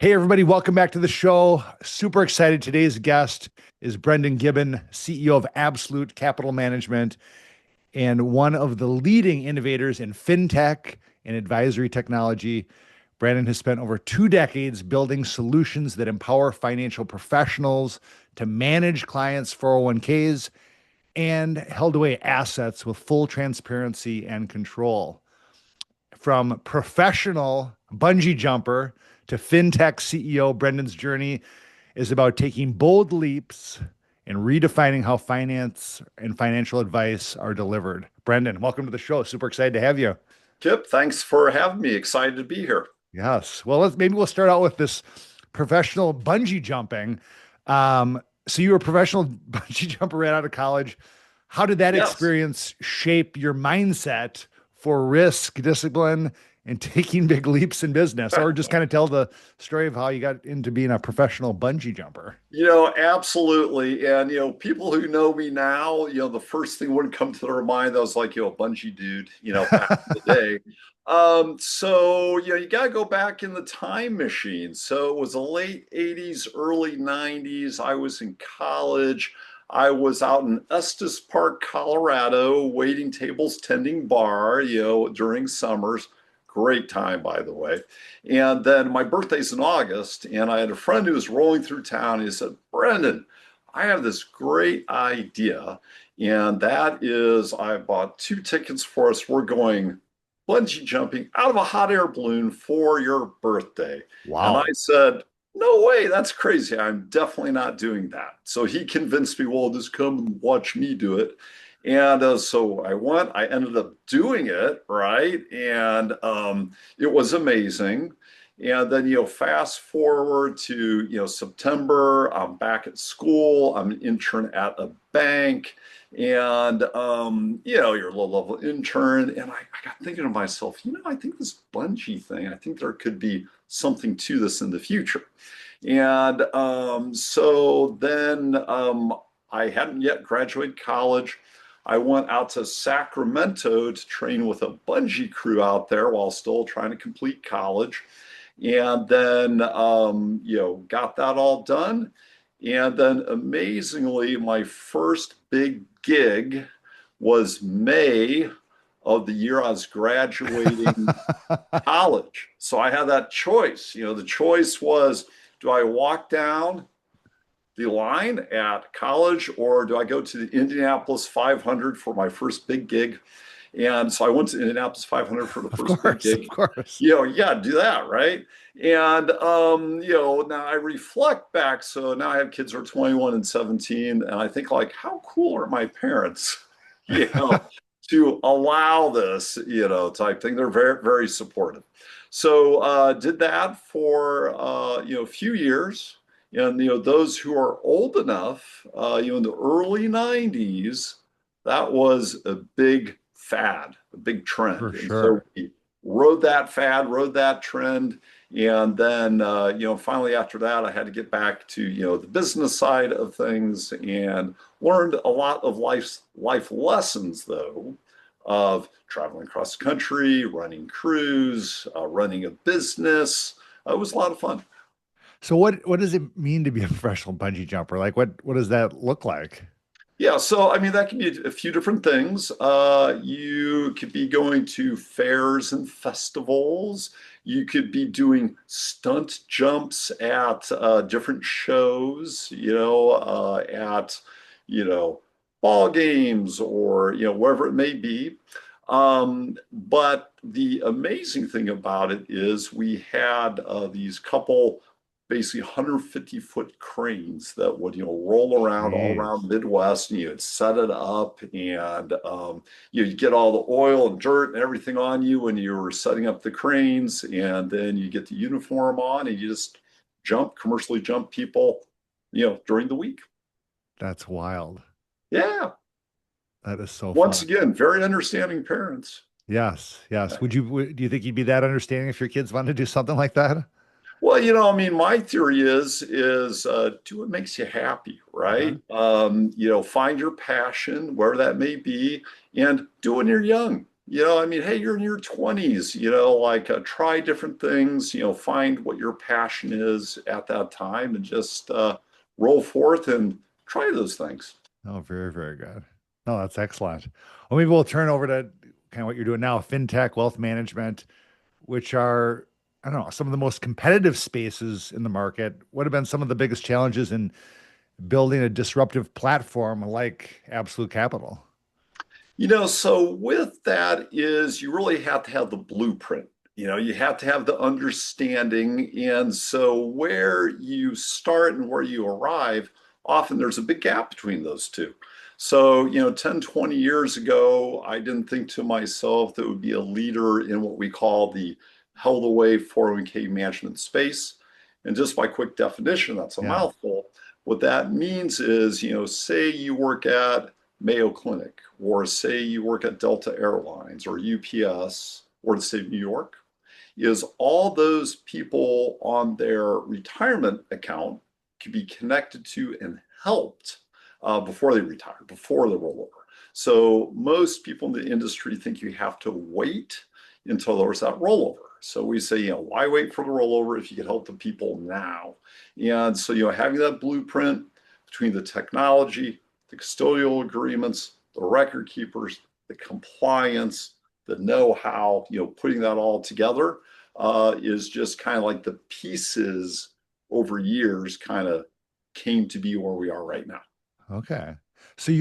Hey, everybody, welcome back to the show. Super excited. Today's guest is Brenden Gebben, CEO of Absolute Capital Management and one of the leading innovators in fintech and advisory technology. Brenden has spent over 2 decades building solutions that empower financial professionals to manage clients' 401ks and held away assets with full transparency and control. From professional bungee jumper to fintech CEO, Brendan's journey is about taking bold leaps and redefining how finance and financial advice are delivered. Brenden, welcome to the show. Super excited to have you. Kip, thanks for having me. Excited to be here. Yes. Well, maybe we'll start out with this professional bungee jumping. So you were a professional bungee jumper right out of college. How did that Yes. experience shape your mindset for risk, discipline, and taking big leaps in business? Or just kind of tell the story of how you got into being a professional bungee jumper. Absolutely. And, people who know me now, the first thing wouldn't come to their mind. That was like, bungee dude, back in the day. You got to go back in the time machine. So it was the late 80s, early 90s. I was in college. I was out in Estes Park, Colorado, waiting tables, tending bar, during summers. Great time, by the way. And then my birthday's in August, and I had a friend who was rolling through town. He said, Brenden, I have this great idea. And that is, I bought 2 tickets for us. We're going bungee jumping out of a hot air balloon for your birthday. And I Wow. said, no way, that's crazy. I'm definitely not doing that. So he convinced me, well, just come and watch me do it. And so I went, I ended up doing it, right? And it was amazing. And then, fast forward to, September, I'm back at school, I'm an intern at a bank. And, you're a low level intern. And I got thinking to myself, I think this bungee thing, I think there could be something to this in the future. And so then I hadn't yet graduated college. I went out to Sacramento to train with a bungee crew out there while still trying to complete college. And then, got that all done. And then amazingly, my first big gig was May of the year I was graduating college. So I had that choice. The choice was, do I walk down the line at college or do I go to the Indianapolis 500 for my first big gig? And so I went to Indianapolis 500 for the Of first big course, of gig. course. You got to do that, right? And now I reflect back. So now I have kids who are 21 and 17, and I think like, how cool are my parents, you know, to allow this, type thing. They're very, very supportive. So did that for a few years. And those who are old enough, in the early 90s, that was a big fad, a big trend. For And so sure. we rode that fad, rode that trend. And then, finally after that, I had to get back to, the business side of things and learned a lot of life lessons, though, of traveling across the country, running crews, running a business. It was a lot of fun. So what does it mean to be a professional bungee jumper? Like what does that look like? Yeah, so I mean, that can be a few different things. You could be going to fairs and festivals. You could be doing stunt jumps at different shows, at, you know, ball games or, wherever it may be. But the amazing thing about it is we had these couple basically 150-foot cranes that would roll around all around Jeez. Midwest, and you'd set it up, and you'd get all the oil and dirt and everything on you when you were setting up the cranes, and then you get the uniform on and you just commercially jump people during the week. That's wild. Yeah, That is so once fun. again, very understanding parents. Yes, yes. Do you think you'd be that understanding if your kids wanted to do something like that? Well, I mean, my theory is do what makes you happy, Uh-huh. right? Find your passion, where that may be, and do it when you're young. I mean, hey, you're in your 20s, like try different things, find what your passion is at that time and just roll forth and try those things. Oh, very, very good. No, that's excellent. Well, maybe we'll turn over to kind of what you're doing now, fintech, wealth management, which are, I don't know, some of the most competitive spaces in the market. What have been some of the biggest challenges in building a disruptive platform like Absolute Capital? So with that is you really have to have the blueprint. You have to have the understanding. And so where you start and where you arrive, often there's a big gap between those two. So, 10, 20 years ago, I didn't think to myself that would be a leader in what we call the held away 401k management space. And just by quick definition, that's a Yeah. mouthful. What that means is, say you work at Mayo Clinic, or say you work at Delta Airlines or UPS or the state of New York, is all those people on their retirement account can be connected to and helped before they retire, before the rollover. So most people in the industry think you have to wait until there's that rollover. So we say, why wait for the rollover if you can help the people now? And so, having that blueprint between the technology, the custodial agreements, the record keepers, the compliance, the know-how, putting that all together is just kind of like the pieces over years kind of came to be where we are right now. Okay. So are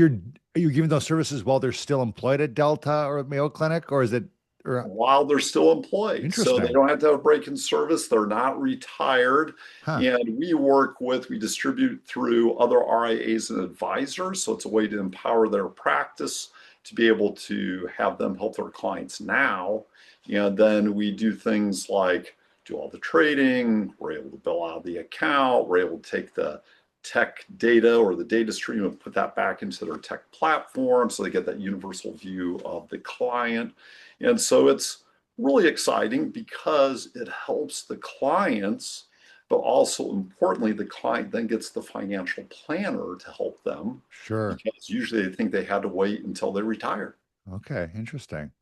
you giving those services while they're still employed at Delta or Mayo Clinic, or is it or While they're still employed. So they interesting? don't have to have a break in service. They're not retired. Huh. And we distribute through other RIAs and advisors. So it's a way to empower their practice to be able to have them help their clients now. And then we do things like do all the trading. We're able to bill out the account. We're able to take the tech data or the data stream and put that back into their tech platform so they get that universal view of the client. And so it's really exciting because it helps the clients, but also importantly, the client then gets the financial planner to help them Sure. because usually they think they had to wait until they retire. Okay. Interesting.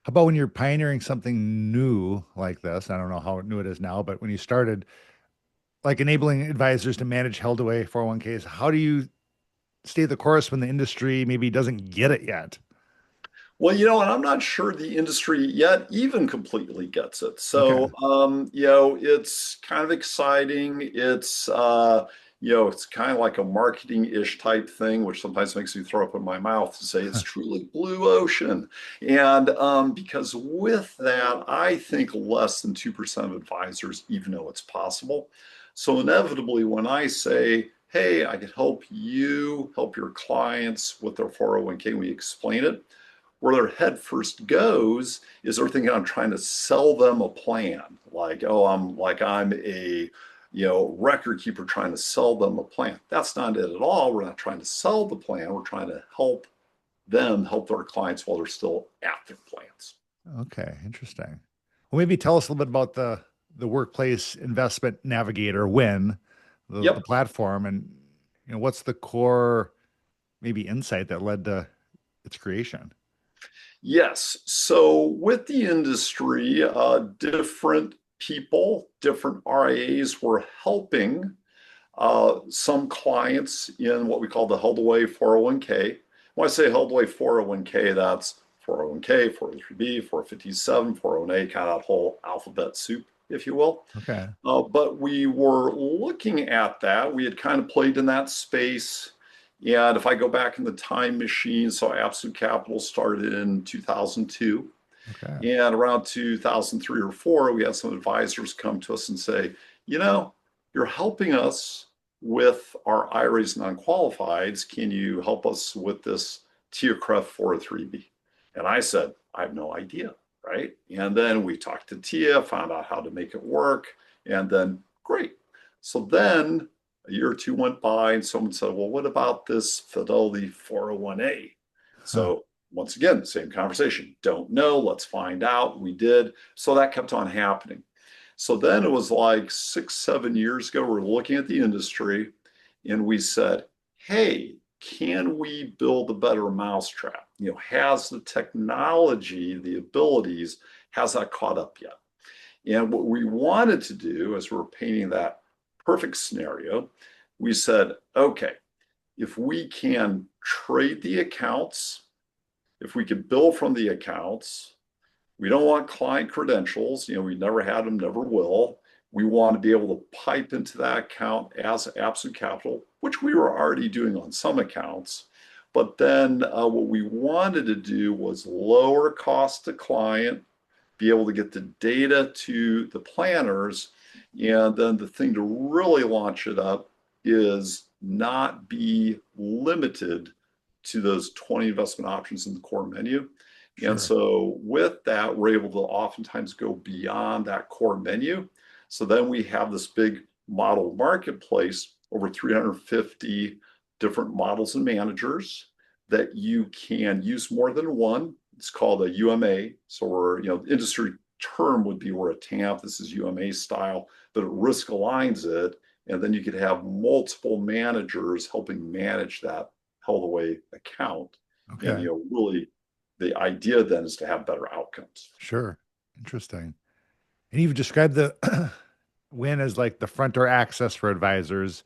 How about when you're pioneering something new like this? I don't know how new it is now, but when you started, like enabling advisors to manage held away 401ks, how do you stay the course when the industry maybe doesn't get it yet? Well, and I'm not sure the industry yet even completely gets it. Okay. So, it's kind of exciting. It's kind of like a marketing-ish type thing, which sometimes makes me throw up in my mouth to say it's truly blue ocean. And because with that, I think less than 2% of advisors even know it's possible. So inevitably, when I say, hey, I can help you help your clients with their 401k, we explain it where their head first goes is they're thinking I'm trying to sell them a plan. Like, oh, I'm a record keeper trying to sell them a plan. That's not it at all. We're not trying to sell the plan. We're trying to help them help their clients while they're still at their plans. Okay. Interesting. Well, maybe tell us a little bit about the workplace investment navigator win, the Yep. platform, and what's the core maybe insight that led to its creation? Yes. So with the industry, different people, different RIAs were helping some clients in what we call the held away 401k. When I say held away 401k, that's 401k, 403b, 457, 408, kind of that whole alphabet soup, if you will. Okay. But we were looking at that. We had kind of played in that space. And if I go back in the time machine, so Absolute Capital started in 2002. Okay. And around 2003 or four, we had some advisors come to us and say, you know, you're helping us with our IRAs non-qualifieds. Can you help us with this TIAA-CREF 403b? And I said, I have no idea, right? And then we talked to Tia, found out how to make it work, and then great. So then a year or two went by, and someone said, well, what about this Fidelity 401a? Huh. So once again, same conversation. Don't know. Let's find out. We did. So that kept on happening. So then it was like 6, 7 years ago, we're looking at the industry and we said, hey, can we build a better mousetrap? Has the technology, the abilities, has that caught up yet? And what we wanted to do as we're painting that perfect scenario, we said, okay, if we can trade the accounts, if we can bill from the accounts, we don't want client credentials. We never had them, never will. We want to be able to pipe into that account as Absolute Capital, which we were already doing on some accounts. But then what we wanted to do was lower cost to client, be able to get the data to the planners. And then the thing to really launch it up is not be limited to those 20 investment options in the core menu. And Sure. so with that, we're able to oftentimes go beyond that core menu. So then we have this big model marketplace, over 350 different models and managers that you can use more than one. It's called a UMA. So industry term would be we're a TAMP. This is UMA style, but it risk aligns it. And then you could have multiple managers helping manage that held away account. And, Okay. really the idea then is to have better outcomes. Sure. Interesting. And you've described the win as like the front door access for advisors.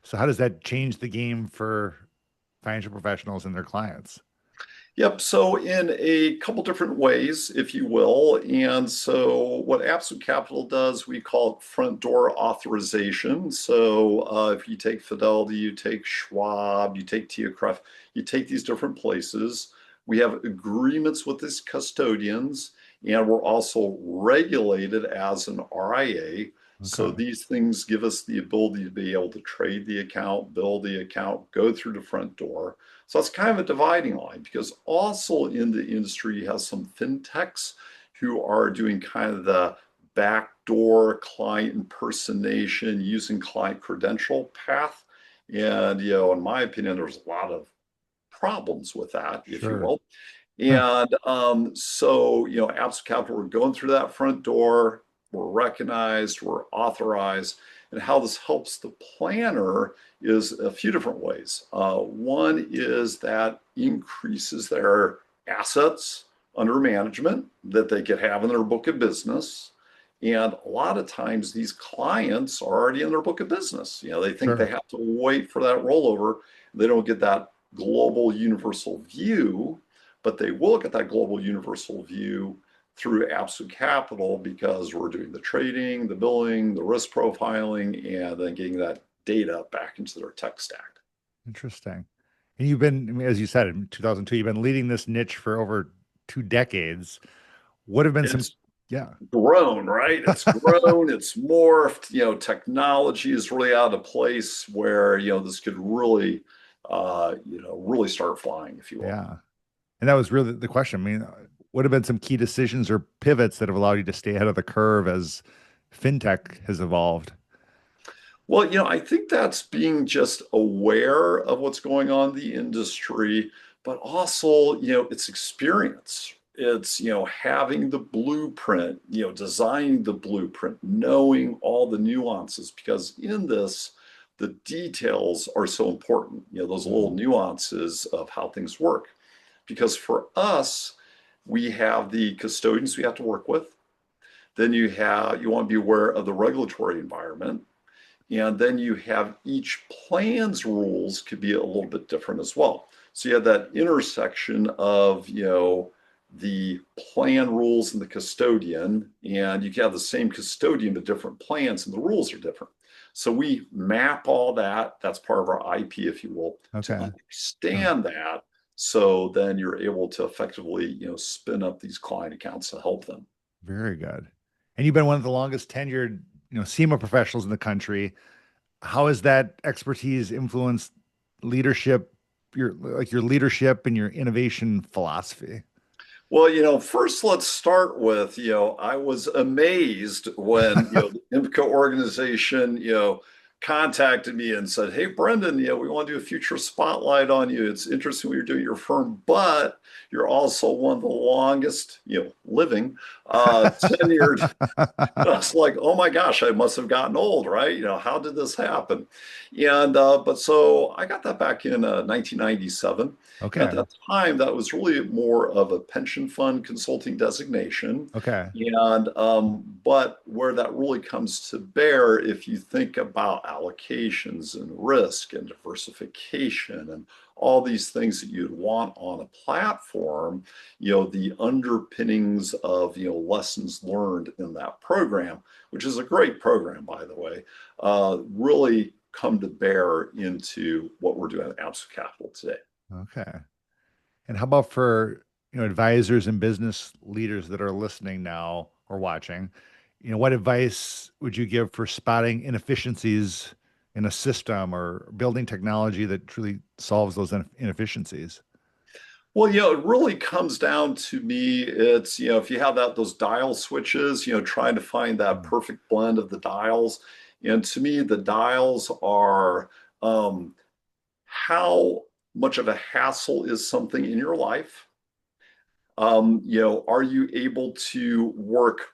So how does that change the game for financial professionals and their clients? Yep. So in a couple different ways, if you will. And so what Absolute Capital does, we call it front door authorization. So if you take Fidelity, you take Schwab, you take TIAA-CREF, you take these different places. We have agreements with these custodians, and we're also regulated as an RIA. So Okay. these things give us the ability to be able to trade the account, build the account, go through the front door. So that's kind of a dividing line, because also in the industry, you have some fintechs who are doing kind of the backdoor client impersonation using client credential path. And, in my opinion, there's a lot of problems with that, if you Sure. will. Huh. And so, Absolute Capital, we're going through that front door, we're recognized, we're authorized. And how this helps the planner is a few different ways. One is that increases their assets under management that they could have in their book of business. And a lot of times these clients are already in their book of business. They think they Sure. have to wait for that rollover. They don't get that global universal view, but they will get that global universal view through Absolute Capital, because we're doing the trading, the billing, the risk profiling, and then getting that data back into their tech stack. Interesting. And you've been, I mean, as you said, in 2002, you've been leading this niche for over 2 decades. What have been some, It's yeah, grown, right? It's grown, it's morphed. Technology is really out of place where, this could really, really start flying, if you will. yeah. And that was really the question. I mean, what have been some key decisions or pivots that have allowed you to stay ahead of the curve as fintech has evolved? Well, I think that's being just aware of what's going on in the industry, but also, it's experience. It's, having the blueprint, designing the blueprint, knowing all the nuances, because in this, the details are so important, those little Mhm. nuances of how things work. Because for us, we have the custodians we have to work with. Then you want to be aware of the regulatory environment. And then you have each plan's rules could be a little bit different as well. So you have that intersection of, the plan rules and the custodian, and you can have the same custodian but different plans, and the rules are different. So we map all that. That's part of our IP, if you will, to Okay. Huh. understand that. So then you're able to effectively, spin up these client accounts to help them. Very good. And you've been one of the longest tenured, SEMA professionals in the country. How has that expertise influenced leadership, your leadership and your innovation philosophy? Well, first let's start with, I was amazed when, the IMCA organization, contacted me and said, "Hey, Brenden, we want to do a future spotlight on you. It's interesting what you're doing at your firm, but you're also one of the longest, living, tenured." I was like, "Oh my gosh, I must have gotten old, right? How did this happen?" And but so I got that back in 1997. And at Okay. that time, that was really more of a pension fund consulting designation. Okay. And but where that really comes to bear, if you think about allocations and risk and diversification and all these things that you'd want on a platform, the underpinnings of, lessons learned in that program, which is a great program, by the way, really come to bear into what we're doing at Absolute Capital today. Okay. And how about for, advisors and business leaders that are listening now or watching, what advice would you give for spotting inefficiencies in a system or building technology that truly solves those inefficiencies? Well, it really comes down to me. It's, if you have those dial switches, trying to find that Mm. perfect blend of the dials. And to me, the dials are how much of a hassle is something in your life? Are you able to work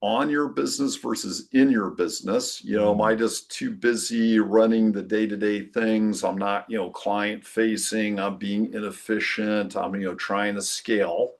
on your business versus in your business? Am I Mm. just too busy running the day-to-day things? I'm not, client facing, I'm being inefficient, I'm, trying to scale,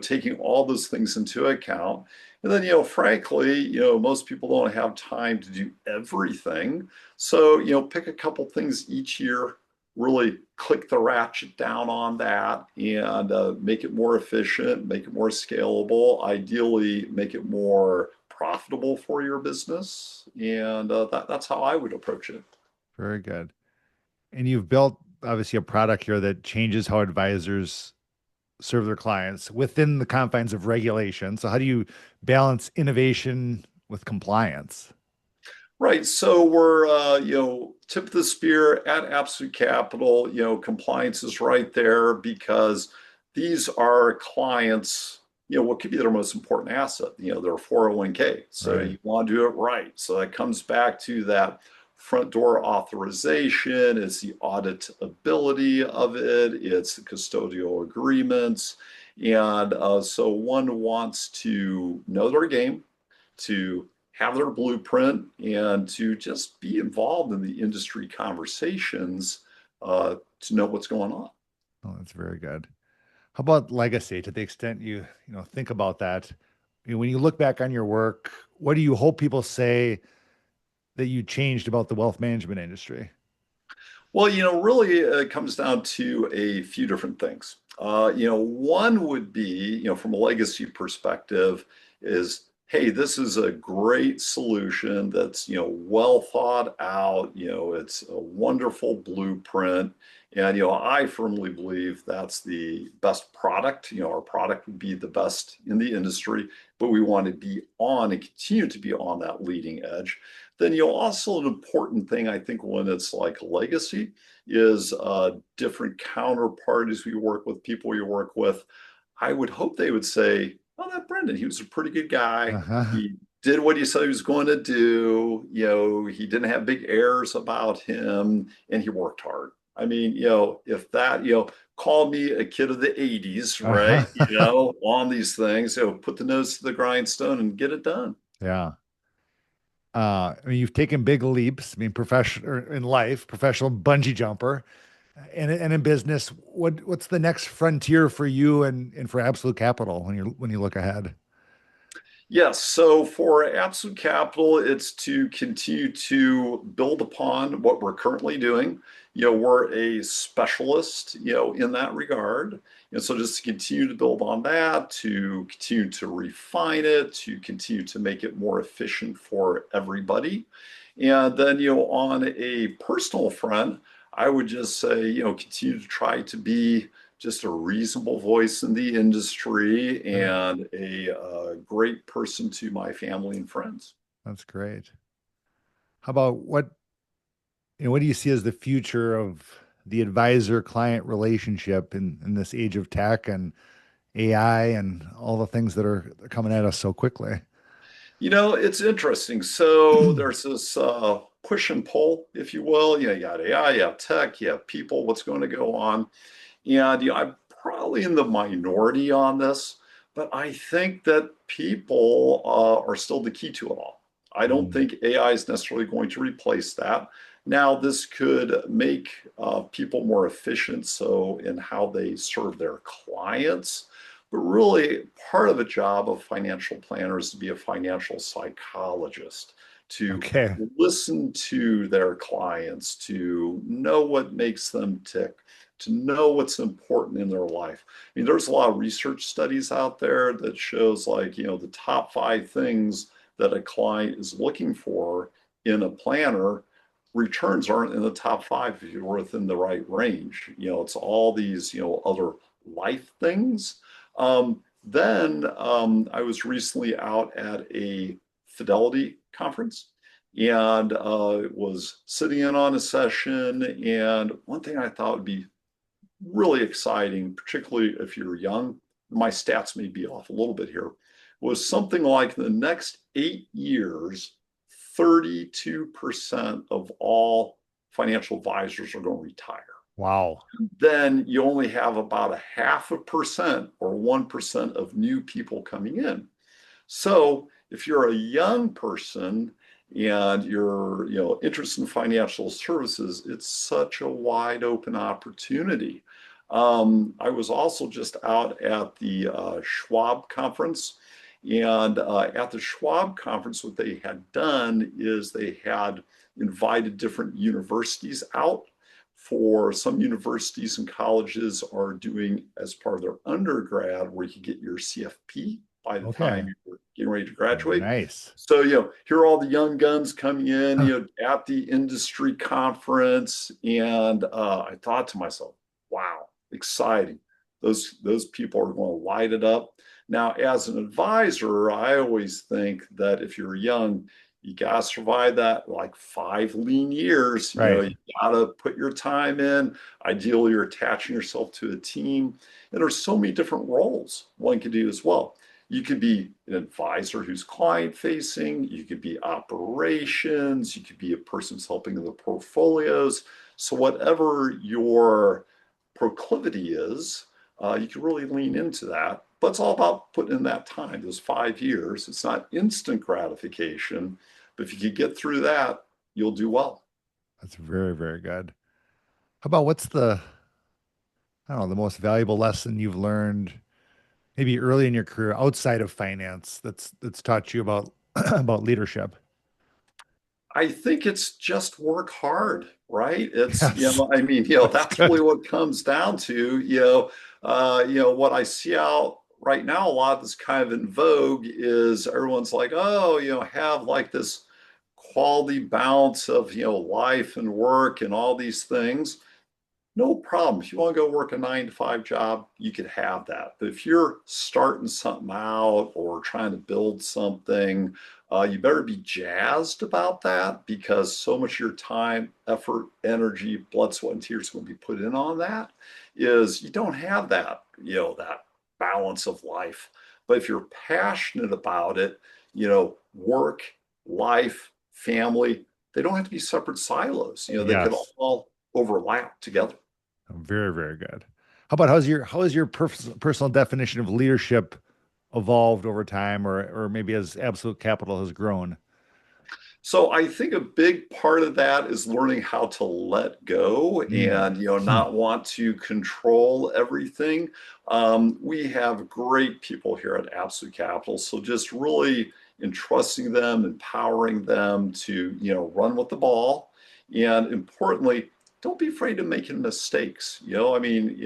taking all those things into account. And then, frankly, most people don't have time to do everything. So, pick a couple things each year, really click the ratchet down on that and make it more efficient, make it more scalable, ideally make it more profitable for your business. And that's how I would approach it. Very good. And you've built obviously a product here that changes how advisors serve their clients within the confines of regulation. So how do you balance innovation with compliance? Right. So we're, tip of the spear at Absolute Capital. Compliance is right there because these are clients, what could be their most important asset, their 401k. So Right. you want to do it right. So that comes back to that front door authorization, it's the auditability of it, it's the custodial agreements. And so one wants to know their game, to have their blueprint, and to just be involved in the industry conversations to know what's going on. Oh, that's very good. How about legacy to the extent you think about that? When you look back on your work, what do you hope people say that you changed about the wealth management industry? Well, really it comes down to a few different things. One would be, from a legacy perspective, is hey, this is a great solution that's, well thought out, it's a wonderful blueprint. And, I firmly believe that's the best product. Our product would be the best in the industry, but we want to be on and continue to be on that leading edge. Then, also an important thing, I think, when it's like legacy is different counterparties we work with, people we work with. I would hope they would say, "Oh, that Brenden, he was a pretty good guy. Uh-huh. He did what he said he was going to do. He didn't have big airs about him, and he worked hard." I mean, if that, call me a kid of the 80s, right? Uh-huh. On these things, put the nose to the grindstone and get it done. Yeah. I mean, you've taken big leaps. I mean, professional in life, professional bungee jumper, and in business. What's the next frontier for you and for Absolute Capital when you look ahead? Yes. So for Absolute Capital, it's to continue to build upon what we're currently doing. We're a specialist, in that regard. And so just to continue to build on that, to continue to refine it, to continue to make it more efficient for everybody. And then, on a personal front, I would just say, continue to try to be just a reasonable voice in the industry Sure. and a great person to my family and friends. That's great. How about what do you see as the future of the advisor client relationship in this age of tech and AI and all the things that are coming at us so quickly? It's interesting. So there's this push and pull, if you will. You got AI, you have tech, you have people, what's going to go on. And I'm probably in the minority on this, but I think that people are still the key to it all. I don't Mm. think AI is necessarily going to replace that. Now, this could make people more efficient, so in how they serve their clients. But really, part of the job of financial planners is to be a financial psychologist, to Okay. listen to their clients, to know what makes them tick, to know what's important in their life. I mean, there's a lot of research studies out there that shows like, the top 5 things that a client is looking for in a planner. Returns aren't in the top 5 if you're within the right range. It's all these, other life things. Then I was recently out at a Fidelity conference and was sitting in on a session. And one thing I thought would be really exciting, particularly if you're young, my stats may be off a little bit here, was something like the next 8 years, 32% of all financial advisors are going to retire. Wow. Then you only have about a 0.5% or 1% of new people coming in. So if you're a young person and you're, interested in financial services, it's such a wide open opportunity. I was also just out at the Schwab conference. And at the Schwab conference, what they had done is they had invited different universities out. For some universities and colleges are doing as part of their undergrad, where you can get your CFP by the Okay. time you're getting ready to graduate. Nice. So, here are all the young guns coming in, at the industry conference. And I thought to myself, wow, exciting. Those people are going to light it up. Now, as an advisor, I always think that if you're young, you got to survive that like 5 lean years. Right. You got to put your time in. Ideally, you're attaching yourself to a team. And there's so many different roles one can do as well. You could be an advisor who's client facing. You could be operations. You could be a person who's helping in the portfolios. So whatever your proclivity is, you can really lean into that. But it's all about putting in that time, those 5 years. It's not instant gratification, but if you can get through that, you'll do well. That's very, very good. How about what's the, I don't know, the most valuable lesson you've learned maybe early in your career outside of finance that's taught you about about leadership? I think it's just work hard, right? It's, Yes. I mean, That's that's really good. what comes down to, what I see out right now, a lot that's kind of in vogue is everyone's like, oh, have like this quality balance of, life and work and all these things. No problem. If you want to go work a 9 to 5 job, you could have that. But if you're starting something out or trying to build something, you better be jazzed about that, because so much of your time, effort, energy, blood, sweat, and tears going to be put in on that. Is you don't have that, that balance of life. But if you're passionate about it, work, life, family, they don't have to be separate silos. They could Yes. all overlap together. Very, very good. How has your personal definition of leadership evolved over time, or maybe as Absolute Capital has grown? So I think a big part of that is learning how to let go Mm. and not want to control everything. We have great people here at Absolute Capital, so just really entrusting them, empowering them to run with the ball, and importantly, don't be afraid of making mistakes. I mean,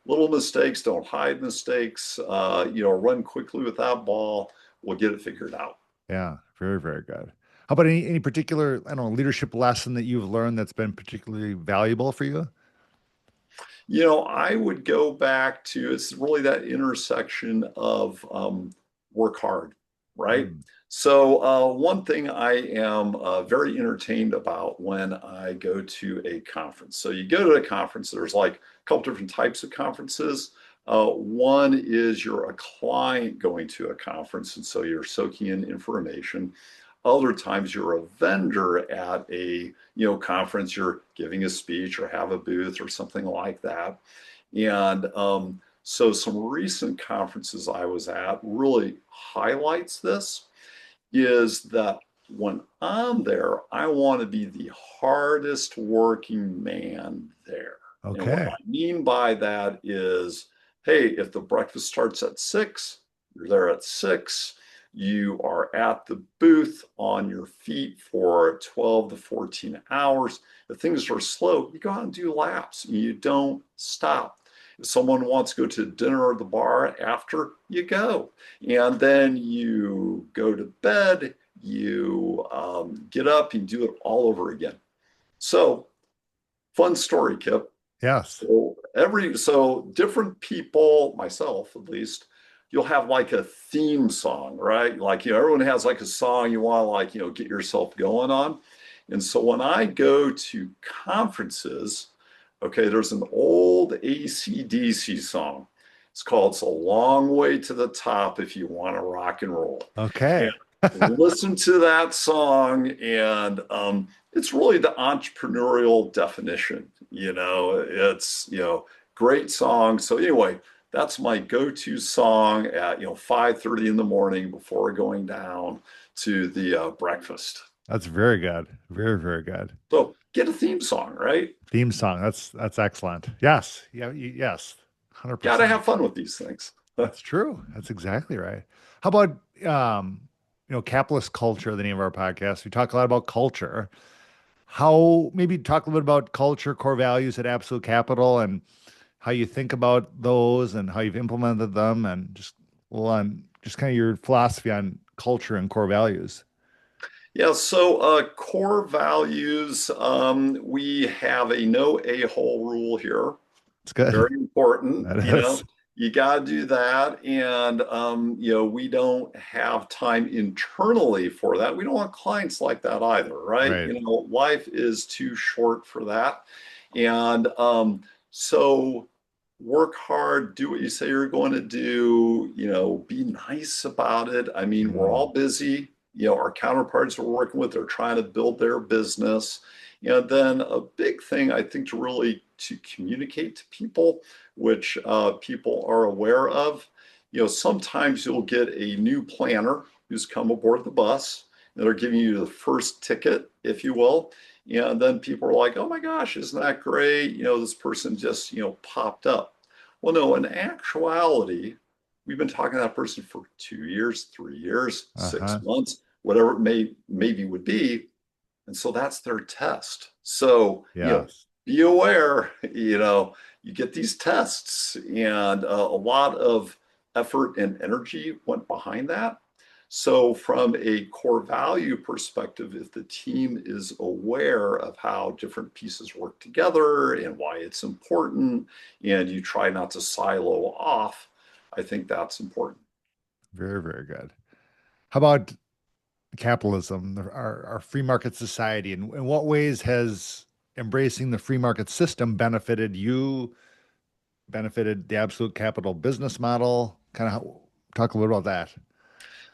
little mistakes, don't hide mistakes. Run quickly with that ball. We'll get it figured out. Yeah, very, very good. How about any particular, I don't know, leadership lesson that you've learned that's been particularly valuable for you? I would go back to, it's really that intersection of work hard, right? Mm. So, one thing I am very entertained about when I go to a conference. So, you go to a conference, there's like a couple different types of conferences. One is you're a client going to a conference, and so you're soaking in information. Other times you're a vendor at a, conference, you're giving a speech or have a booth or something like that. And so some recent conferences I was at really highlights this is that when I'm there, I want to be the hardest working man there. And what I Okay. mean by that is, hey, if the breakfast starts at 6, you're there at 6. You are at the booth on your feet for 12 to 14 hours. If things are slow, you go out and do laps. You don't stop. If someone wants to go to dinner or the bar after, you go. And then you go to bed, you get up, and do it all over again. So, fun story, Kip. Yes. So different people, myself at least, you'll have like a theme song, right? Like, everyone has like a song you want to like, get yourself going on. And so when I go to conferences, okay, there's an old AC/DC song. It's called "It's a Long Way to the Top If You Want to Rock and Roll." And Okay. listen to that song, and it's really the entrepreneurial definition. It's great song. So anyway, that's my go-to song at 5:30 in the morning before going down to the breakfast. That's very good. Very, very good. So get a theme song, right? Theme song. That's excellent. Yes. Yeah. Yes. Got to 100%. have fun with these things. That's true. That's exactly right. How about capitalist culture, the name of our podcast? We talk a lot about culture. How maybe talk a little bit about culture, core values at Absolute Capital and how you think about those and how you've implemented them and just well on just kind of your philosophy on culture and core values. Yeah, so core values, we have a no a-hole rule here. It's good. Very important. That is. You got to do that. And, we don't have time internally for that. We don't want clients like that either, right? Right. Life is too short for that. And so work hard, do what you say you're going to do, be nice about it. I mean, we're Mm, all busy. Our counterparts we're working with, they're trying to build their business. And then a big thing I think to communicate to people, which people are aware of, sometimes you'll get a new planner who's come aboard the bus and they're giving you the first ticket, if you will. And then people are like, oh my gosh, isn't that great? This person just, popped up. Well, no, in actuality, we've been talking to that person for 2 years, 3 years, six uh-huh. months, whatever it maybe would be. And so that's their test. So, Yes. be aware, you get these tests, and a lot of effort and energy went behind that. So, from a core value perspective, if the team is aware of how different pieces work together and why it's important, and you try not to silo off, I think that's important. Very, very good. How about capitalism, our free market society? And in what ways has embracing the free market system benefited you, benefited the Absolute Capital business model? Kind of talk a little about that.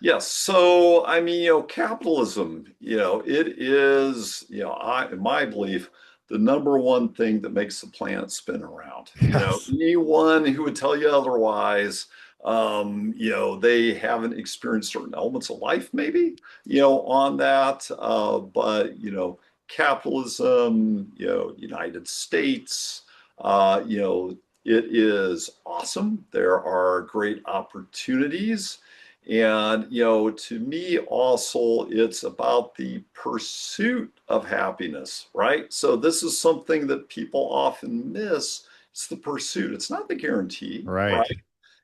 Yes. So, I mean, capitalism, it is, in my belief, the number one thing that makes the planet spin around. Yes. Anyone who would tell you otherwise, they haven't experienced certain elements of life, maybe, on that. But, capitalism, United States, it is awesome. There are great opportunities. And, to me, also, it's about the pursuit of happiness, right? So, this is something that people often miss. It's the pursuit, it's not the guarantee, Right. right?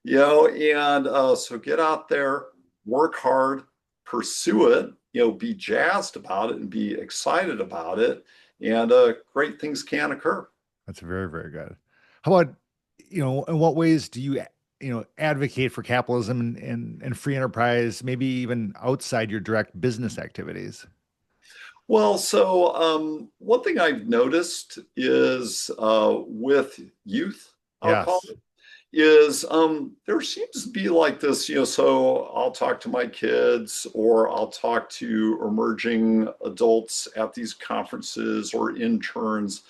And so get out there, work hard, pursue it, be jazzed about it and be excited about it. And great things can occur. That's very, very good. How about, in what ways do you, advocate for capitalism and free enterprise, maybe even outside your direct business activities? Well, so one thing I've noticed is with youth, I'll call Yes. it, is there seems to be like this, so I'll talk to my kids or I'll talk to emerging adults at these conferences or interns.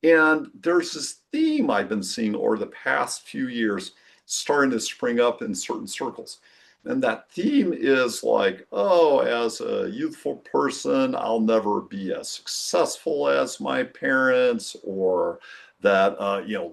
And there's this theme I've been seeing over the past few years starting to spring up in certain circles. And that theme is like, oh, as a youthful person, I'll never be as successful as my parents, or that,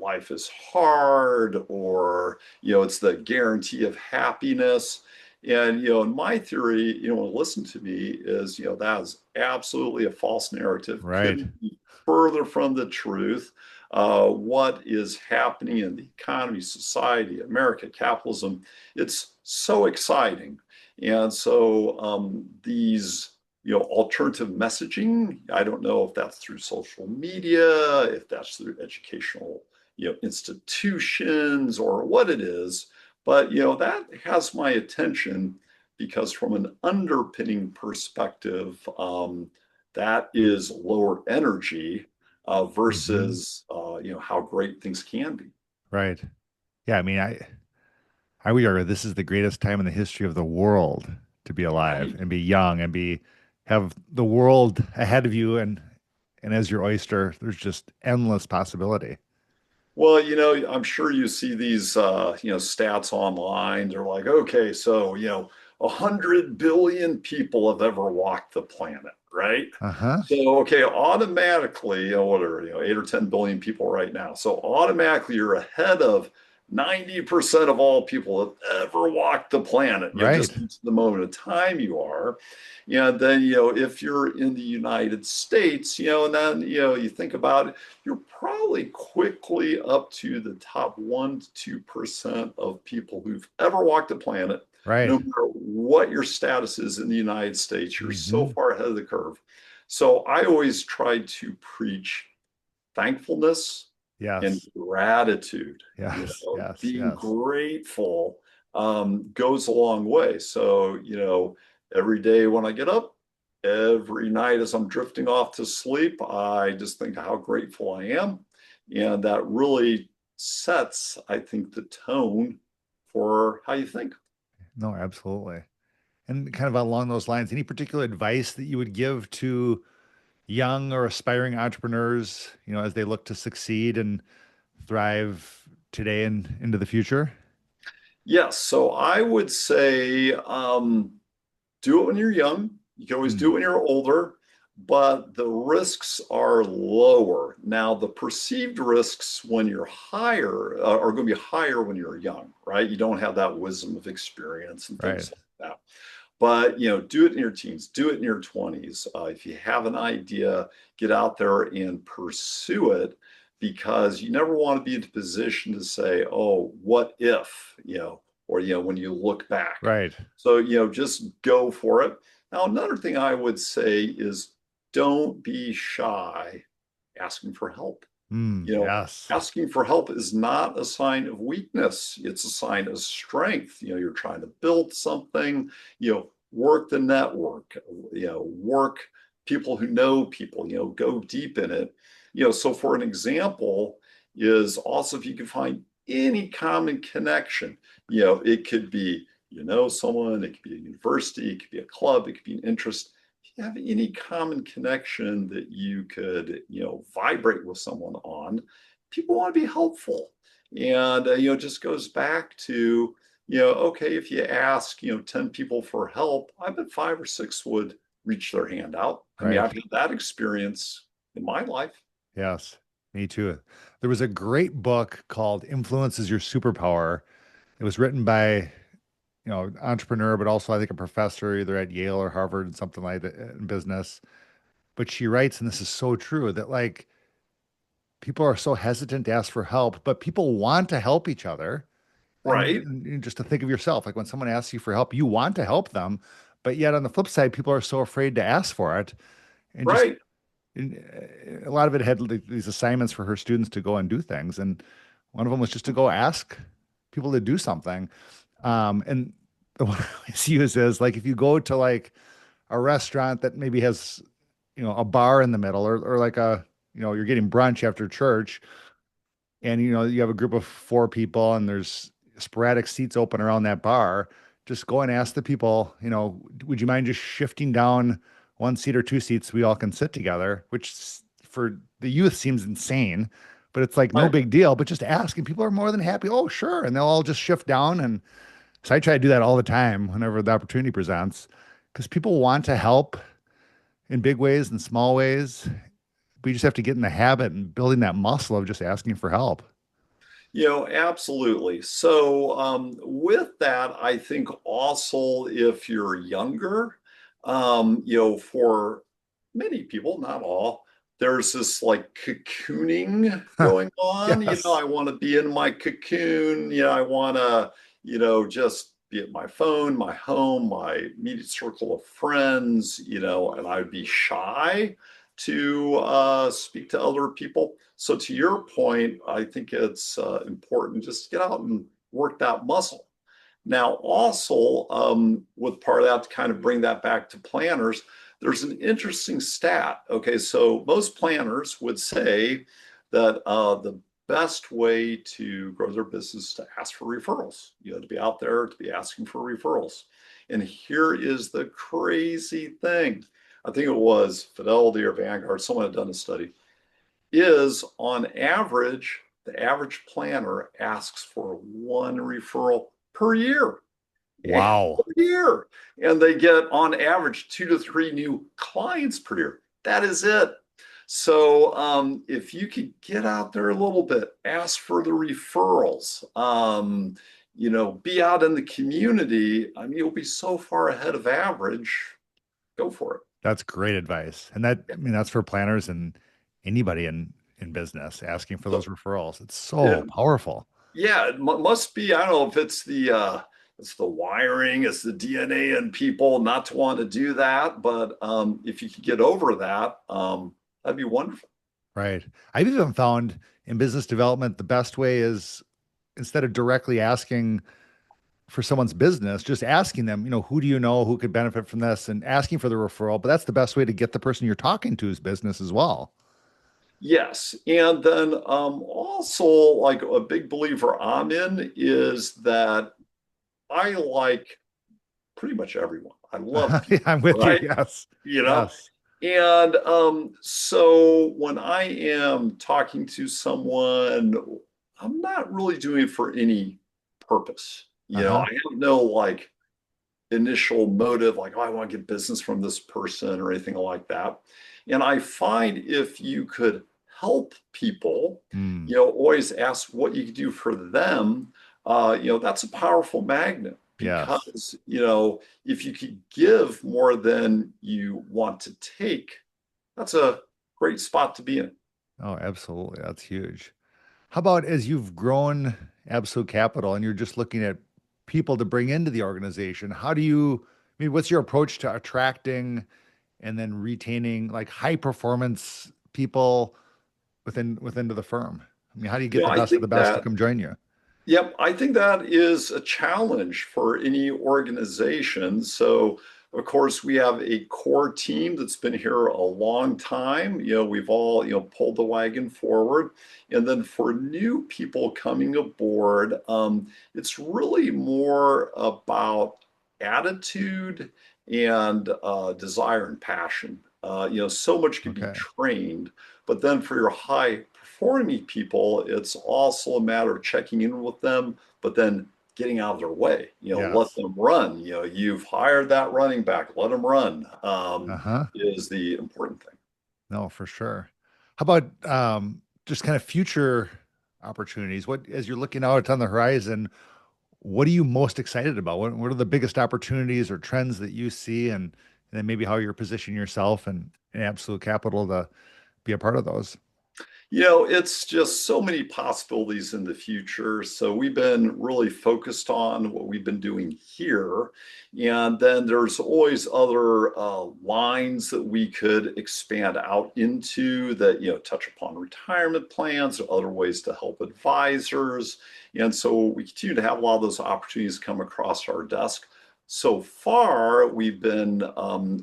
life is hard, or, it's the guarantee of happiness. And, in my theory, listen to me is, that is absolutely a false narrative. Right. Couldn't be further from the truth. What is happening in the economy, society, America, capitalism, it's so exciting. And so these, alternative messaging, I don't know if that's through social media, if that's through educational, institutions or what it is, but, that has my attention because from an underpinning perspective, that is lower energy Hmm. versus how great things can be. Right. Yeah. I mean, I would argue this is the greatest time in the history of the world to be alive Right. and be young and have the world ahead of you and as your oyster, there's just endless possibility. Well, I'm sure you see these, stats online. They're like, okay, so, 100 billion people have ever walked the planet, right? Uh-huh. So, okay, automatically, what are, 8 or 10 billion people right now. So automatically you're ahead of 90% of all people have ever walked the planet, Right. just the moment of time you are. And then, if you're in the United States, and then, you think about it, you're probably quickly up to the top 1 to 2% of people who've ever walked the planet. Right. No matter what your status is in the United States, you're so Hmm. far ahead of the curve. So I always try to preach thankfulness and Yes. gratitude. Yes. Yes. Being Yes. grateful goes a long way. So, every day when I get up, every night as I'm drifting off to sleep, I just think how grateful I am. And that really sets, I think, the tone for how you think. No, absolutely. And kind of along those lines, any particular advice that you would give to young or aspiring entrepreneurs, as they look to succeed and thrive today and into the future? Yes. So I would say do it when you're young. You can always do Hmm. it when you're older, but the risks are lower. Now, the perceived risks when you're higher are going to be higher when you're young, right? You don't have that wisdom of experience and Right. things like that. But do it in your teens, do it in your 20s. If you have an idea, get out there and pursue it because you never want to be in a position to say, "Oh, what if?" Or when you look back. Right. So just go for it. Now, another thing I would say is don't be shy asking for help. Hmm. You know, Yes. Asking for help is not a sign of weakness. It's a sign of strength. You're trying to build something, work the network, work people who know people, go deep in it. So for an example is also if you can find any common connection, it could be, someone, it could be a university, it could be a club, it could be an interest. If you have any common connection that you could, vibrate with someone on, people want to be helpful. And, it just goes back to, okay, if you ask, 10 people for help, I bet 5 or 6 would reach their hand out. I mean, Right. I've had that experience in my life. Yes. Me too. There was a great book called Influence is Your Superpower. It was written by, entrepreneur, but also I think a professor either at Yale or Harvard and something like that in business. But she writes, and this is so true, that like people are so hesitant to ask for help, but people want to help each other. Right, And just to think of yourself, like when someone asks you for help, you want to help them, but yet on the flip side, people are so afraid to ask for it. And just right. and, a lot of it had these assignments for her students to go and do things, and one of them was just to go ask people to do something. And the one I always use is like if you go to like a restaurant that maybe has, a bar in the middle, or like you're getting brunch after church, and you have a group of four people and there's sporadic seats open around that bar, just go and ask the people, would you mind just shifting down one seat or two seats so we all can sit together, which for the youth seems insane, but it's like no Right. big deal, but just asking people are more than happy. Oh, sure. And they'll all just shift down. And so I try to do that all the time whenever the opportunity presents because people want to help in big ways and small ways. We just have to get in the habit and building that muscle of just asking for help. Absolutely. So, with that, I think also if you're younger, for many people, not all, there's this like cocooning going on. Yes. I want to be in my cocoon. I want to, just be at my phone, my home, my immediate circle of friends, and I'd be shy to speak to other people. So to your point, I think it's important just to get out and work that muscle. Now, also with part of that to kind of bring that back to planners, there's an interesting stat. Okay, so most planners would say that the best way to grow their business is to ask for referrals. To be out there to be asking for referrals. And here is the crazy thing. I think it was Fidelity or Vanguard, someone had done a study, is on average, the average planner asks for one referral per year. Wow. Per year. And they get on average 2 to 3 new clients per year. That is it. So if you could get out there a little bit, ask for the referrals, be out in the community, I mean, you'll be so far ahead of average. Go for it. That's great advice. And that, I mean, that's for planners and anybody in business asking for those So referrals. It's yeah, so powerful. yeah, it must be. I don't know if it's the wiring, it's the DNA in people not to want to do that. But if you could get over that, that'd be wonderful. Right. I've even found in business development, the best way is instead of directly asking for someone's business, just asking them, who do you know who could benefit from this and asking for the referral. But that's the best way to get the person you're talking to's business as well. Yes, and then also like a big believer I'm in is that I like pretty much everyone. I love people, I'm with you. right? Yes. You know, Yes. And so when I am talking to someone, I'm not really doing it for any purpose. I Uh-huh. have no like initial motive, like, oh, I want to get business from this person or anything like that. And I find if you could help people, Mm, always ask what you could do for them, that's a powerful magnet yes. because, if you could give more than you want to take, that's a great spot to be in. Oh, absolutely. That's huge. How about as you've grown Absolute Capital and you're just looking at people to bring into the organization, I mean, what's your approach to attracting and then retaining like high performance people within to the firm? I mean, how do you get the I best of the think best to that come join you? Yep, I think that is a challenge for any organization. So, of course, we have a core team that's been here a long time. We've all, pulled the wagon forward. And then for new people coming aboard, it's really more about attitude and desire and passion. So much can be Okay. trained, but then for your high performing people, it's also a matter of checking in with them, but then getting out of their way. Let Yes. them run. You've hired that running back, let them run, Uh-huh. is the important thing. No, for sure. How about just kind of future opportunities? What, as you're looking out on the horizon, what are you most excited about? What are the biggest opportunities or trends that you see, and then maybe how you're positioning yourself and Absolute Capital to be a part of those? It's just so many possibilities in the future. So we've been really focused on what we've been doing here. And then there's always other lines that we could expand out into that, touch upon retirement plans or other ways to help advisors. And so we continue to have a lot of those opportunities come across our desk. So far, we've been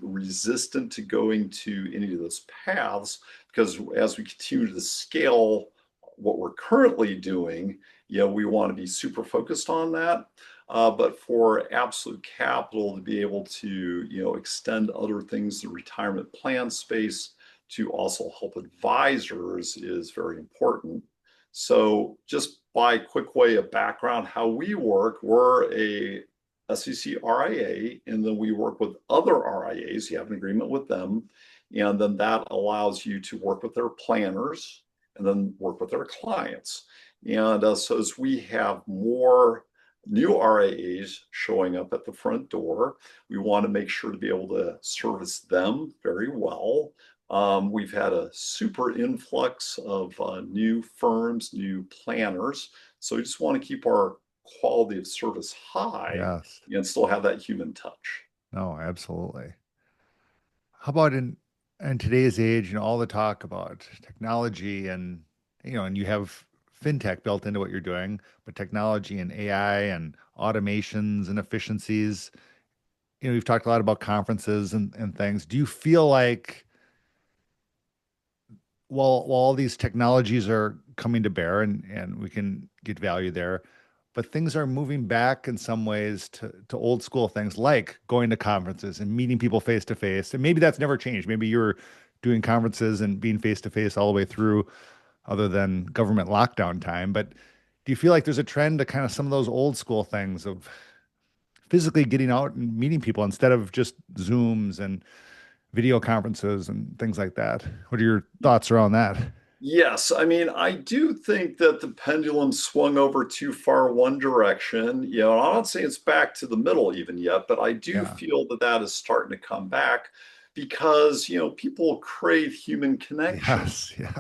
resistant to going to any of those paths because as we continue to scale what we're currently doing, we want to be super focused on that. But for Absolute Capital to be able to, extend other things, the retirement plan space, to also help advisors is very important. So just by quick way of background, how we work, we're a SEC RIA, and then we work with other RIAs. You have an agreement with them, and then that allows you to work with their planners and then work with their clients. And so as we have more new RIAs showing up at the front door, we want to make sure to be able to service them very well. We've had a super influx of new firms, new planners. So we just want to keep our quality of service high Yes. and still have that human touch. No, absolutely. How about in today's age, all the talk about technology and and you have fintech built into what you're doing, but technology and AI and automations and efficiencies, we've talked a lot about conferences and things. Do you feel like while all these technologies are coming to bear and we can get value there, but things are moving back in some ways to old school things like going to conferences and meeting people face to face. And maybe that's never changed. Maybe you're doing conferences and being face to face all the way through, other than government lockdown time. But do you feel like there's a trend to kind of some of those old school things of physically getting out and meeting people instead of just Zooms and video conferences and things like that? What are your thoughts around that? Yes, I mean, I do think that the pendulum swung over too far one direction. I'm not saying it's back to the middle even yet, but I do Yeah. feel that that is starting to come back because, people crave human connection. Yes. Yes.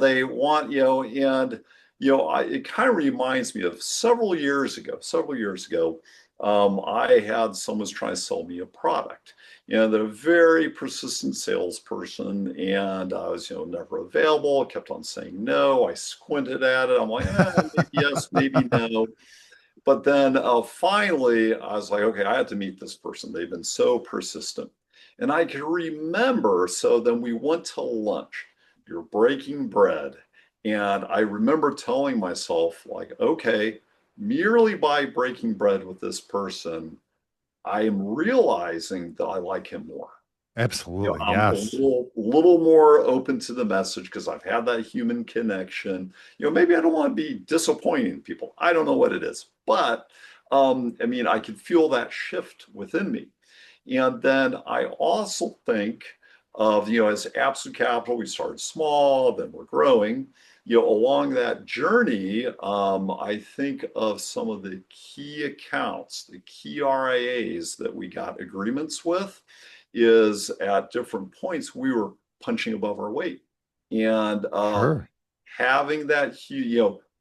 They want, and, it kind of reminds me of several years ago, I had someone was trying to sell me a product. They're a very persistent salesperson, and I was, never available. Kept on saying no. I squinted at it. I'm like, maybe yes, maybe no. But then finally, I was like, okay, I have to meet this person. They've been so persistent. And I can remember, so then we went to lunch. You're breaking bread. And I remember telling myself, like, okay, merely by breaking bread with this person, I am realizing that I like him more. Absolutely. I'm a Yes. little more open to the message because I've had that human connection. Maybe I don't want to be disappointing people. I don't know what it is, but I mean, I can feel that shift within me. And then I also think of, as Absolute Capital, we started small, then we're growing. Along that journey, I think of some of the key accounts, the key RIAs that we got agreements with, is at different points we were punching above our weight. And Sure. having that,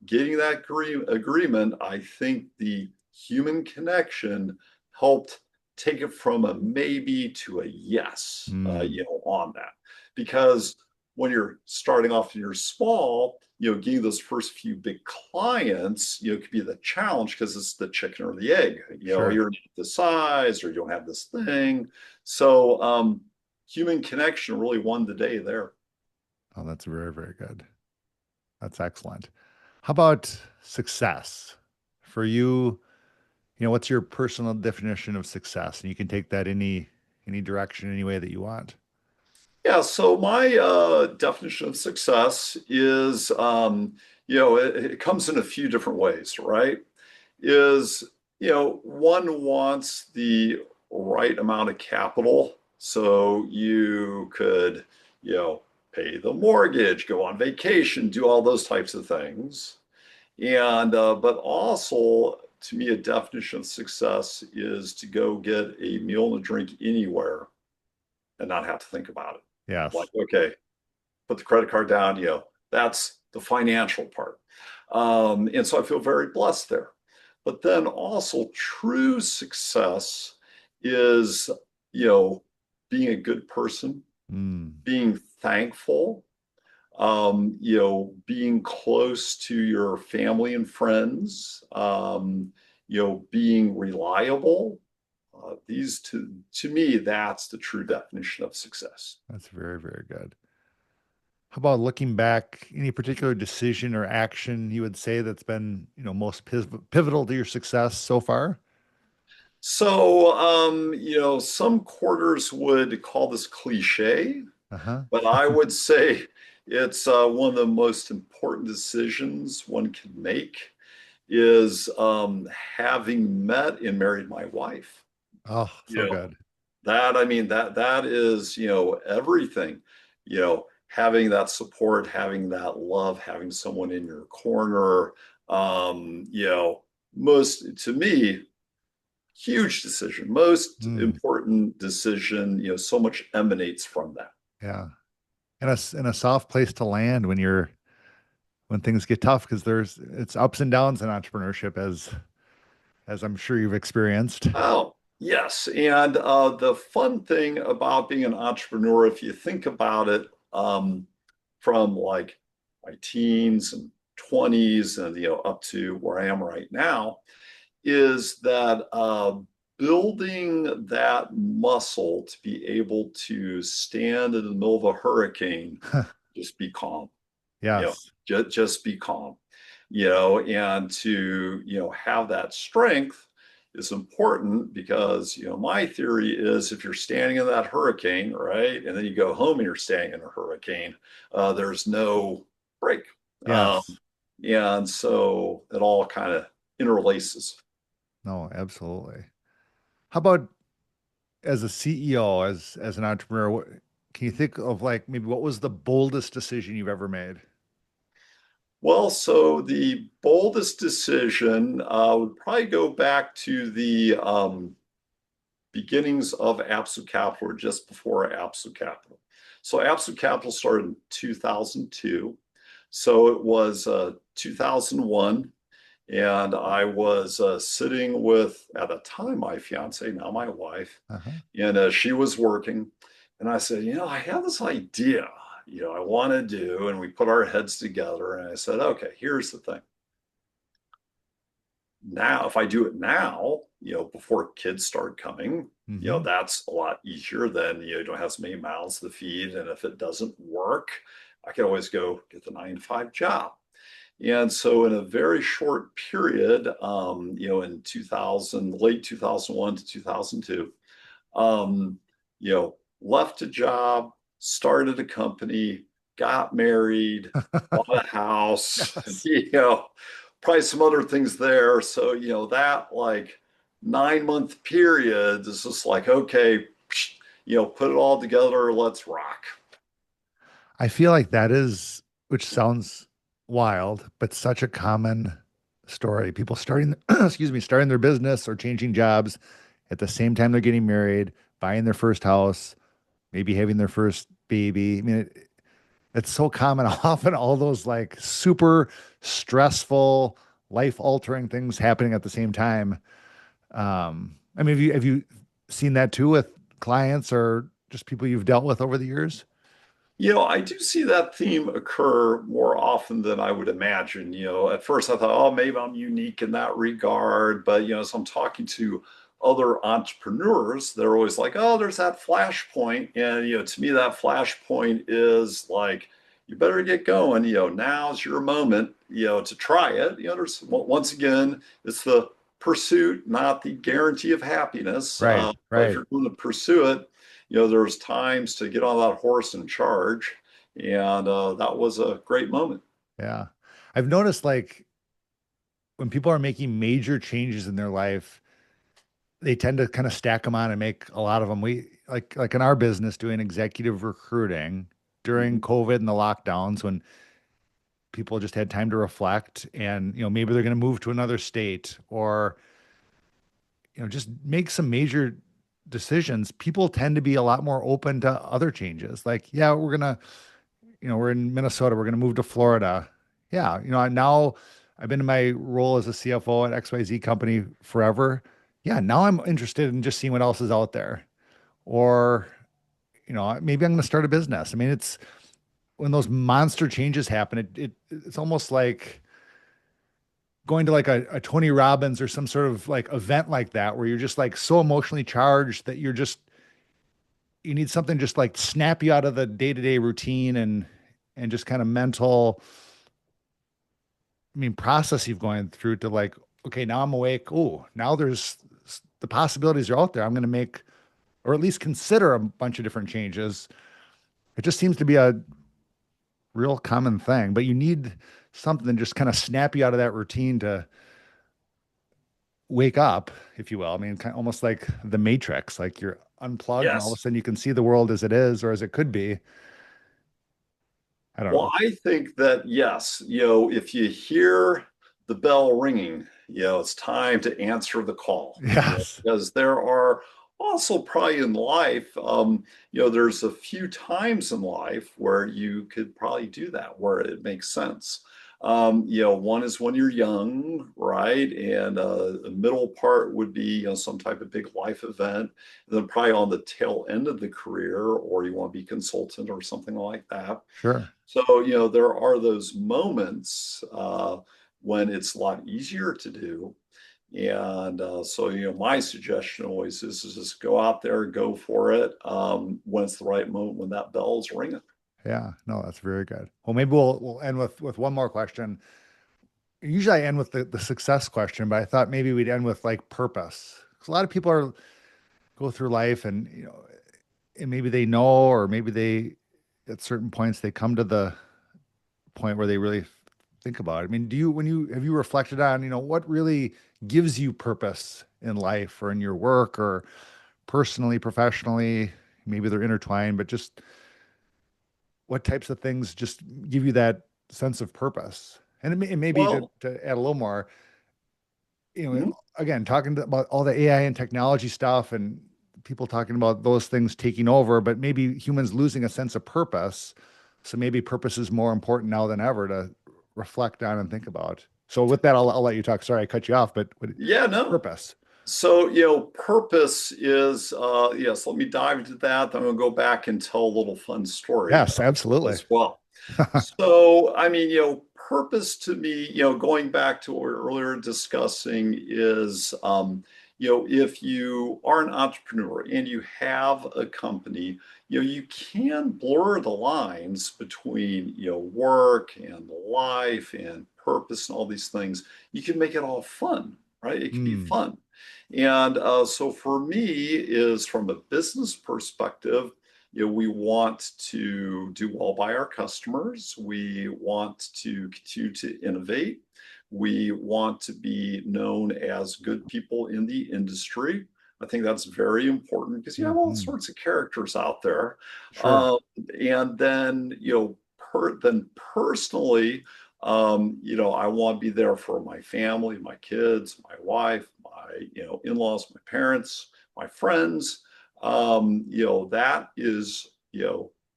getting that agreement, I think the human connection helped take it from a maybe to a yes, Mm, on that. Because when you're starting off and you're small, getting those first few big clients, could be the challenge because it's the chicken or the egg. sure. You're not the size or you don't have this thing. So human connection really won the day there. Oh, that's very, very good. That's excellent. How about success for you? What's your personal definition of success? And you can take that any direction, any way that you want. Yeah, so my definition of success is, it comes in a few different ways, right? Is, one wants the right amount of capital so you could, pay the mortgage, go on vacation, do all those types of things. And, but also, to me, a definition of success is to go get a meal and a drink anywhere and not have to think about it. Like, Yes. okay, put the credit card down, that's the financial part. And so I feel very blessed there. But then also, true success is, you know, being a good person, Mm, being thankful, being close to your family and friends, being reliable. These to me, that's the true definition of success. that's very, very good. How about looking back, any particular decision or action you would say that's been, most pivotal to your success so far? So, some quarters would call this cliche, Uh-huh. but I would say it's one of the most important decisions one can make is having met and married my wife. Oh, You so know, good. that is, everything, having that support, having that love, having someone in your corner, most to me, huge decision, most Mm, important decision, so much emanates from that. yeah. And a soft place to land when things get tough because it's ups and downs in entrepreneurship as I'm sure you've experienced. Oh, yes. And the fun thing about being an entrepreneur, if you think about it, from like my teens and 20s and up to where I am right now, is that building that muscle to be able to stand in the middle of a hurricane, just be calm, Yes. just be calm, and to, have that strength is important because, my theory is if you're standing in that hurricane, right, and then you go home and you're standing in a hurricane, there's no break. Um, Yes. and so it all kind of interlaces. No, absolutely. How about as a CEO, as an entrepreneur, can you think of like maybe what was the boldest decision you've ever made? Well, so the boldest decision would probably go back to the beginnings of Absolute Capital or just before Absolute Capital. So Absolute Capital started in 2002. So it was 2001. And I was sitting with, at the time, my fiance, now my wife, Uh-huh. and she was working. And I said, I have this idea, I want to do. And we put our heads together. And I said, okay, here's the thing. Now, if I do it now, before kids start coming, Hmm. that's a lot easier than, you don't have so many mouths to feed. And if it doesn't work, I can always go get the 9 to 5 job. And so in a very short period, in 2000, late 2001 to 2002, left a job, started a company, got married, bought a house, Yes. probably some other things there. So, that like 9 month period is just like, okay, put it all together, let's rock. I feel like that is, which sounds wild, but such a common story. People starting, excuse me, starting their business or changing jobs at the same time they're getting married, buying their first house, maybe having their first baby. I mean, it's so common. Often all those like super stressful, life-altering things happening at the same time. I mean, have you seen that too with clients or just people you've dealt with over the years? I do see that theme occur more often than I would imagine. At first I thought, oh, maybe I'm unique in that regard. But, as I'm talking to other entrepreneurs, they're always like, oh, there's that flashpoint. And, to me, that flashpoint is like, you better get going. Now's your moment, to try it. There's, once again, it's the pursuit, not the guarantee of happiness. Right, But if right. you're going to pursue it, there's times to get on that horse and charge. And that was a great moment. Yeah. I've noticed like when people are making major changes in their life, they tend to kind of stack them on and make a lot of them. We like in our business doing executive recruiting during Mhm. COVID and the lockdowns when people just had time to reflect and maybe they're going to move to another state or just make some major decisions. People tend to be a lot more open to other changes. Like, yeah, we're in Minnesota, we're gonna move to Florida. Yeah, now I've been in my role as a CFO at XYZ company forever. Yeah, now I'm interested in just seeing what else is out there. Or, maybe I'm gonna start a business. I mean, it's when those monster changes happen, it's almost like going to like a Tony Robbins or some sort of like event like that where you're just like so emotionally charged that you need something just like snap you out of the day-to-day routine and and just kind of mental, I mean, process you've gone through to like, okay, now I'm awake. Oh, now there's the possibilities are out there. I'm going to make, or at least consider a bunch of different changes. It just seems to be a real common thing, but you need something to just kind of snap you out of that routine to wake up, if you will. I mean, kind of almost like the Matrix, like you're unplugged and all of a Yes. sudden you can see the world as it is or as it could be. I don't Well, know. I think that yes, if you hear the bell ringing, it's time to answer the call. Yes. Because there are also probably in life, there's a few times in life where you could probably do that, where it makes sense. One is when you're young, right? And the middle part would be, some type of big life event. And then probably on the tail end of the career, or you want to be consultant or something like that. Sure. So, there are those moments when it's a lot easier to do. And so, my suggestion always is just go out there, go for it when it's the right moment, when that bell's ringing. Yeah. No, that's very good. Well, maybe we'll end with one more question. Usually I end with the success question, but I thought maybe we'd end with like purpose. 'Cause a lot of people are go through life and and maybe they know, or maybe they at certain points they come to the point where they really think about it. I mean, do you when you have you reflected on, what really gives you purpose in life or in your work or personally, professionally? Maybe they're intertwined, but just what types of things just give you that sense of purpose? And it maybe Well, to add a little more, mhm. again, talking about all the AI and technology stuff and people talking about those things taking over, but maybe humans losing a sense of purpose. So maybe purpose is more important now than ever to reflect on and think about. So with that, I'll let you talk. Sorry, I cut you off, but Yeah, no. purpose. So, purpose is, yes, let me dive into that. Then we'll go back and tell a little fun story Yes, absolutely. as well. So, I mean, purpose to me, going back to what we were earlier discussing is, if you are an entrepreneur and you have a company, you can blur the lines between, work and life and purpose and all these things. You can make it all fun, right? It can be Mm, fun. And so for me is from a business perspective, we want to do well by our customers. We want to continue to innovate. We want to be known as good people in the industry. I think that's very important because you have all mhm. sorts of characters out there. Sure. Uh, and then, then personally, I want to be there for my family, my kids, my wife, my, in-laws, my parents, my friends. That is,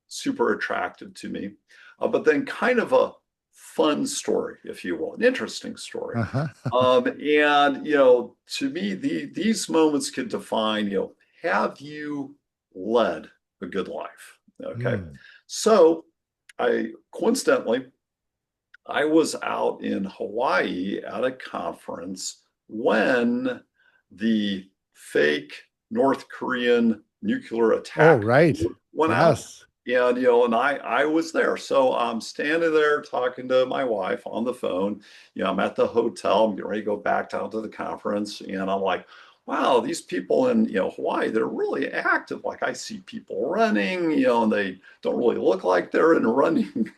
super attractive to me. But then kind of a fun story, if you will, an interesting story. Uh-huh. And, to me, these moments can define, have you led a good life? Okay. Mm. So coincidentally, I was out in Hawaii at a conference when the fake North Korean nuclear Oh, attack right. went out. Yes. And and I was there. So I'm standing there talking to my wife on the phone. I'm at the hotel. I'm getting ready to go back down to the conference. And I'm like, wow, these people in Hawaii, they're really active. Like I see people running, and they don't really look like they're in running,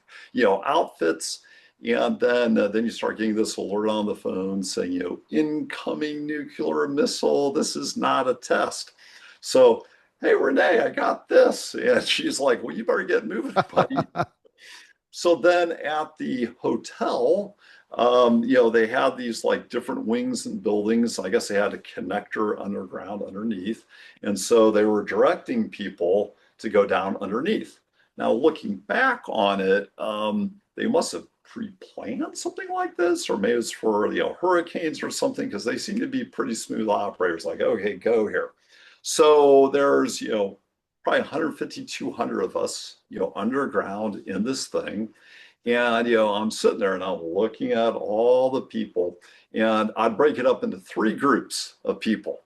outfits. And then you start getting this alert on the phone saying, incoming nuclear missile. This is not a test. So, hey, Renee, I got this. And she's like, well, you better get moving, buddy. So then at the hotel, they had these like different wings and buildings. I guess they had a connector underground underneath. And so they were directing people to go down underneath. Now, looking back on it, they must have pre-planned something like this, or maybe it's for hurricanes or something, because they seem to be pretty smooth operators, like, okay, go here. So there's probably 150, 200 of us, underground in this thing. And, I'm sitting there and I'm looking at all the people, and I'd break it up into three groups of people.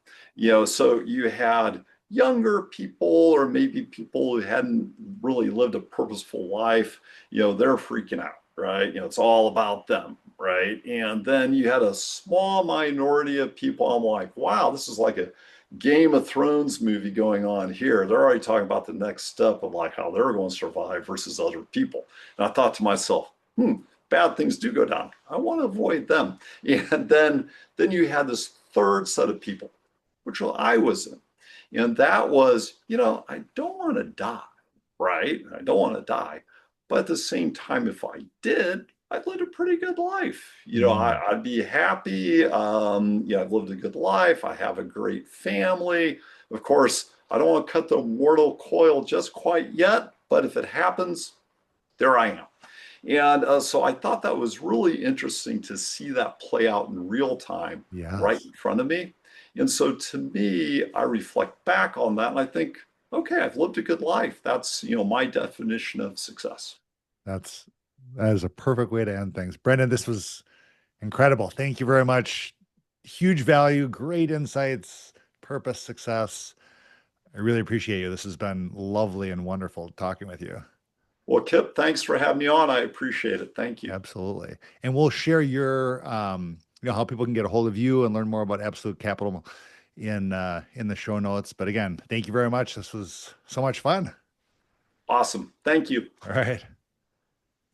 So you had, younger people or maybe people who hadn't really lived a purposeful life, they're freaking out, right? It's all about them, right? And then you had a small minority of people. I'm like, wow, this is like a Game of Thrones movie going on here. They're already talking about the next step of like how they're going to survive versus other people. And I thought to myself, bad things do go down. I want to avoid them. And then you had this third set of people, which I was in. And that was, I don't want to die, right? I don't want to die. But at the same time, if I did, I've lived a pretty good life. Mm, I'd be happy. I've lived a good life. I have a great family. Of course, I don't want to cut the mortal coil just quite yet, but if it happens, there I am. And so I thought that was really interesting to see that play out in real time right yes. in front of me. And so to me, I reflect back on that and I think, okay, I've lived a good life. That's, my definition of success. That's that is a perfect way to end things. Brenden, this was incredible. Thank you very much. Huge value, great insights, purpose, success. I really appreciate you. This has been lovely and wonderful talking with you. Well, Kip, thanks for having me on. I appreciate it. Thank you. Absolutely. And we'll share your how people can get a hold of you and learn more about Absolute Capital in the show notes. But again, thank you very much. This was so much fun. Awesome. Thank you. All right.